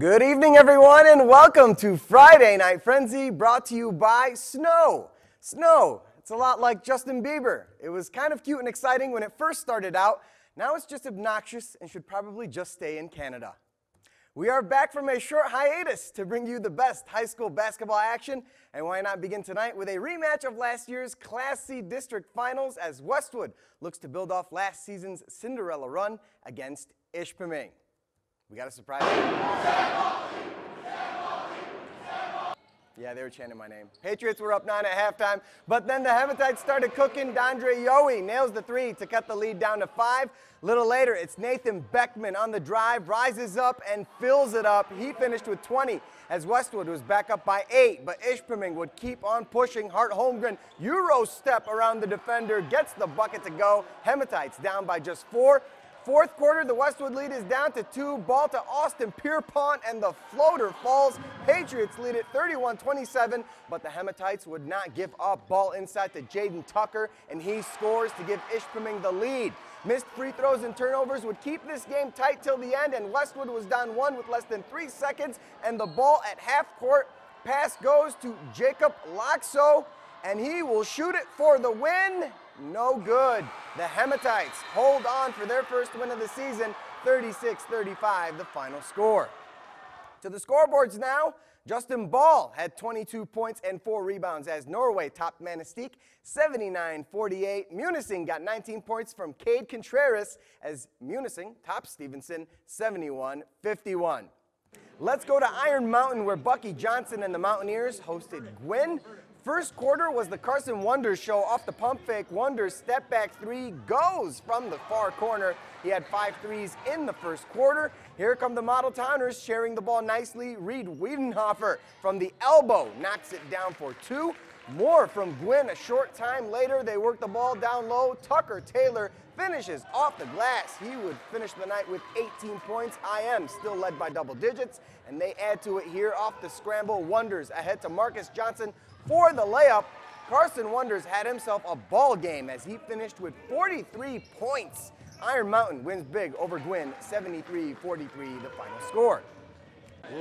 Good evening, everyone, and welcome to Friday Night Frenzy, brought to you by Snow. Snow, it's a lot like Justin Bieber. It was kind of cute and exciting when it first started out. Now it's just obnoxious and should probably just stay in Canada. We are back from a short hiatus to bring you the best high school basketball action, and why not begin tonight with a rematch of last year's Class C District Finals as Westwood looks to build off last season's Cinderella run against Ishpeming. We got a surprise. Yeah, they were chanting my name. Patriots were up 9 at halftime, but then the Hematites started cooking. D'Andre Yowie nails the three to cut the lead down to 5. A little later, it's Nathan Beckman on the drive, rises up and fills it up. He finished with 20 as Westwood was back up by 8, but Ishpeming would keep on pushing. Hart Holmgren, Euro step around the defender, gets the bucket to go. Hematites down by just 4. Fourth quarter, the Westwood lead is down to 2. Ball to Austin Pierpont, and the floater falls. Patriots lead it 31-27, but the Hematites would not give up. Ball inside to Jaden Tucker, and he scores to give Ishpeming the lead. Missed free throws and turnovers would keep this game tight till the end, and Westwood was down 1 with less than 3 seconds, and the ball at half court. Pass goes to Jacob Laxo, and he will shoot it for the win. No good. The Hematites hold on for their first win of the season, 36-35, the final score. To the scoreboards now, Justin Ball had 22 points and 4 rebounds as Norway topped Manistique 79-48. Munising got 19 points from Cade Contreras as Munising topped Stevenson 71-51. Let's go to Iron Mountain where Bucky Johnson and the Mountaineers hosted Gwynn. First quarter was the Carson Wonders show. Off the pump fake, Wonders step back 3 goes from the far corner. He had 5 threes in the first quarter. Here come the Model Towners sharing the ball nicely. Reed Wiedenhofer from the elbow knocks it down for 2. More from Gwynn a short time later. They work the ball down low. Tucker Taylor finishes off the glass. He would finish the night with 18 points. IM still led by double digits, and they add to it here off the scramble. Wonders ahead to Marcus Johnson for the layup. Carson Wonders had himself a ball game as he finished with 43 points. Iron Mountain wins big over Gwynn, 73-43, the final score.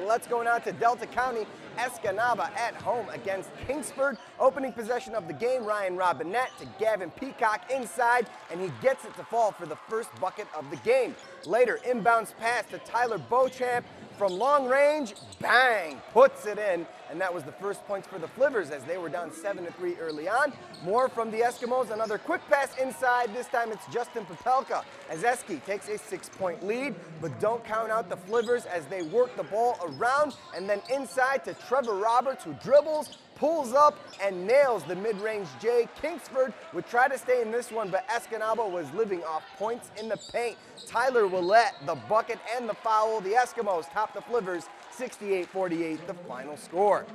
Let's go now to Delta County. Escanaba at home against Kingsford. Opening possession of the game, Ryan Robinette to Gavin Peacock inside, and he gets it to fall for the first bucket of the game. Later, inbounds pass to Tyler Beauchamp from long range, bang, puts it in, and that was the first points for the Flivers as they were down 7-3 early on. More from the Eskimos, another quick pass inside. This time it's Justin Popelka as Eski takes a 6-point lead, but don't count out the Flivers as they work the ball around and then inside to Trevor Roberts, who dribbles, pulls up, and nails the mid-range J. Kingsford would try to stay in this one, but Escanaba was living off points in the paint. Tyler Willette, the bucket and the foul. The Eskimos top the Flivers 68-48, the final score.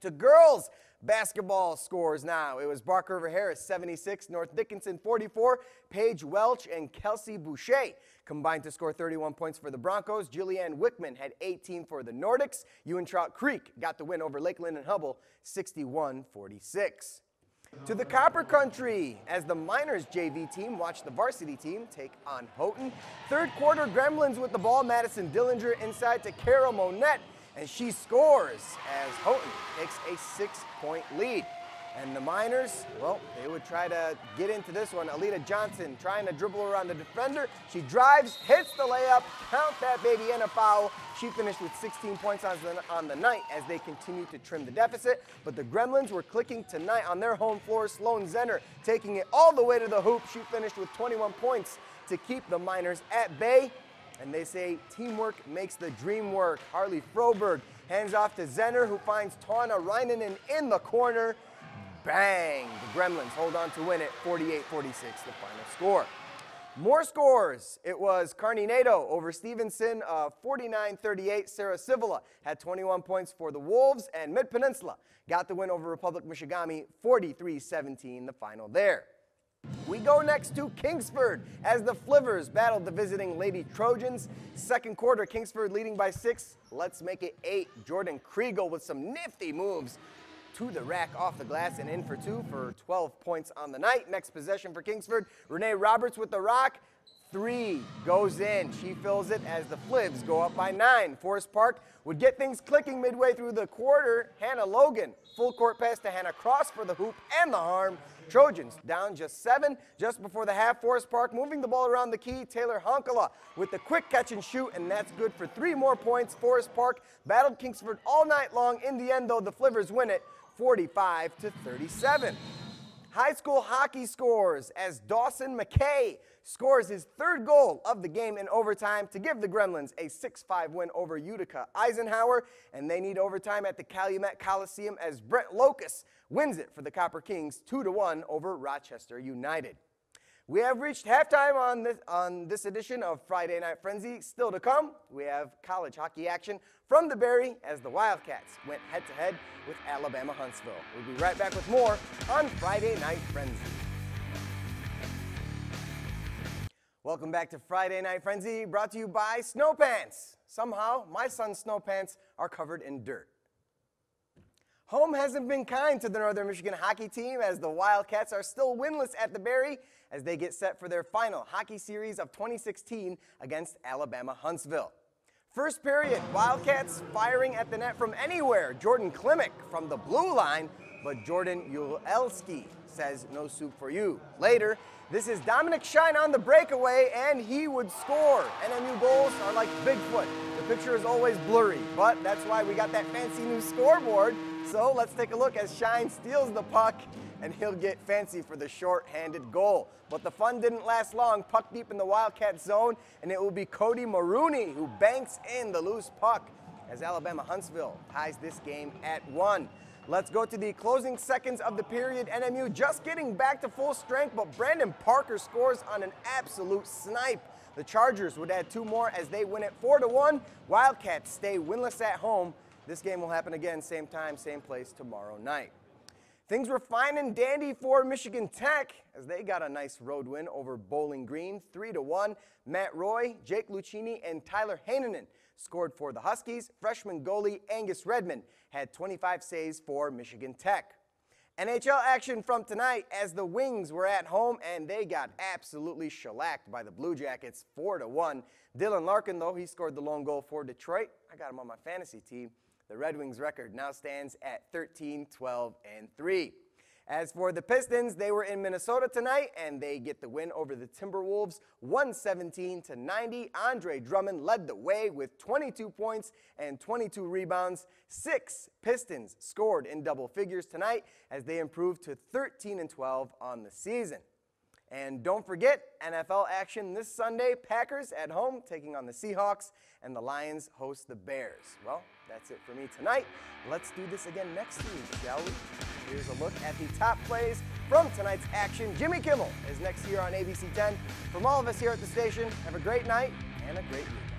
To girls basketball scores now. It was Bark River Harris 76, North Dickinson 44, Paige Welch and Kelsey Boucher combined to score 31 points for the Broncos. Julianne Wickman had 18 for the Nordics. Ewan Trout Creek got the win over Lakeland and Hubble 61-46. To the Copper Country as the Miners JV team watched the varsity team take on Houghton. Third quarter, Gremlins with the ball. Madison Dillinger inside to Carol Monette, and she scores as Houghton takes a 6-point lead. And the Miners, well, they would try to get into this one. Alita Johnson trying to dribble around the defender. She drives, hits the layup, count that baby, and a foul. She finished with 16 points on the night as they continue to trim the deficit. But the Gremlins were clicking tonight on their home floor. Sloan Zenner taking it all the way to the hoop. She finished with 21 points to keep the Miners at bay. And they say teamwork makes the dream work. Harley Froberg hands off to Zenner, who finds Tawna Reinanen in the corner. Bang! The Gremlins hold on to win it, 48-46, the final score. More scores. It was Kearney Nadeau over Stevenson, 49-38. Sarah Civila had 21 points for the Wolves, and Mid-Peninsula got the win over Republic Michigami, 43-17, the final there. We go next to Kingsford as the Flivers battled the visiting Lady Trojans. Second quarter, Kingsford leading by 6. Let's make it 8. Jordan Kriegel with some nifty moves to the rack off the glass and in for 2 for 12 points on the night. Next possession for Kingsford, Renee Roberts with the rock. three goes in. She fills it as the Flivs go up by 9. Forest Park would get things clicking midway through the quarter. Hannah Logan, full court pass to Hannah Cross for the hoop and the harm. Trojans down just 7 just before the half. Forest Park moving the ball around the key. Taylor Honkala with the quick catch and shoot, and that's good for 3 more points. Forest Park battled Kingsford all night long. In the end, though, the Flivers win it 45-37. High school hockey scores as Dawson McKay scores his 3rd goal of the game in overtime to give the Gremlins a 6-5 win over Utica Eisenhower, and they need overtime at the Calumet Coliseum as Brent Locus wins it for the Copper Kings 2-1 over Rochester United. We have reached halftime on this edition of Friday Night Frenzy. Still to come, we have college hockey action from the Berry as the Wildcats went head-to-head with Alabama Huntsville. We'll be right back with more on Friday Night Frenzy. Welcome back to Friday Night Frenzy, brought to you by Snow Pants. Somehow, my son's snow pants are covered in dirt. Home hasn't been kind to the Northern Michigan hockey team as the Wildcats are still winless at the Berry as they get set for their final hockey series of 2016 against Alabama Huntsville. First period, Wildcats firing at the net from anywhere. Jordan Klimek from the blue line, but Jordan Ulelski says no soup for you. Later, this is Dominic Shine on the breakaway, and he would score. NMU goals are like Bigfoot. The picture is always blurry, but that's why we got that fancy new scoreboard. So let's take a look as Shine steals the puck, and he'll get fancy for the short-handed goal. But the fun didn't last long. Puck deep in the Wildcat zone, and it will be Cody Maroney who banks in the loose puck as Alabama Huntsville ties this game at 1. Let's go to the closing seconds of the period. NMU just getting back to full strength, but Brandon Parker scores on an absolute snipe. The Chargers would add 2 more as they win it 4-1. Wildcats stay winless at home. This game will happen again, same time, same place tomorrow night. Things were fine and dandy for Michigan Tech as they got a nice road win over Bowling Green, 3-1. Matt Roy, Jake Lucchini, and Tyler Hainanen scored for the Huskies. Freshman goalie Angus Redmond had 25 saves for Michigan Tech. NHL action from tonight as the Wings were at home and they got absolutely shellacked by the Blue Jackets, 4-1. Dylan Larkin, though, he scored the lone goal for Detroit. I got him on my fantasy team. The Red Wings record now stands at 13-12-3. As for the Pistons, they were in Minnesota tonight, and they get the win over the Timberwolves, 117-90. Andre Drummond led the way with 22 points and 22 rebounds. 6 Pistons scored in double figures tonight as they improved to 13-12 on the season. And don't forget, NFL action this Sunday. Packers at home taking on the Seahawks, and the Lions host the Bears. Well, that's it for me tonight. Let's do this again next week, shall we? Here's a look at the top plays from tonight's action. Jimmy Kimmel is next here on ABC 10. From all of us here at the station, have a great night and a great week.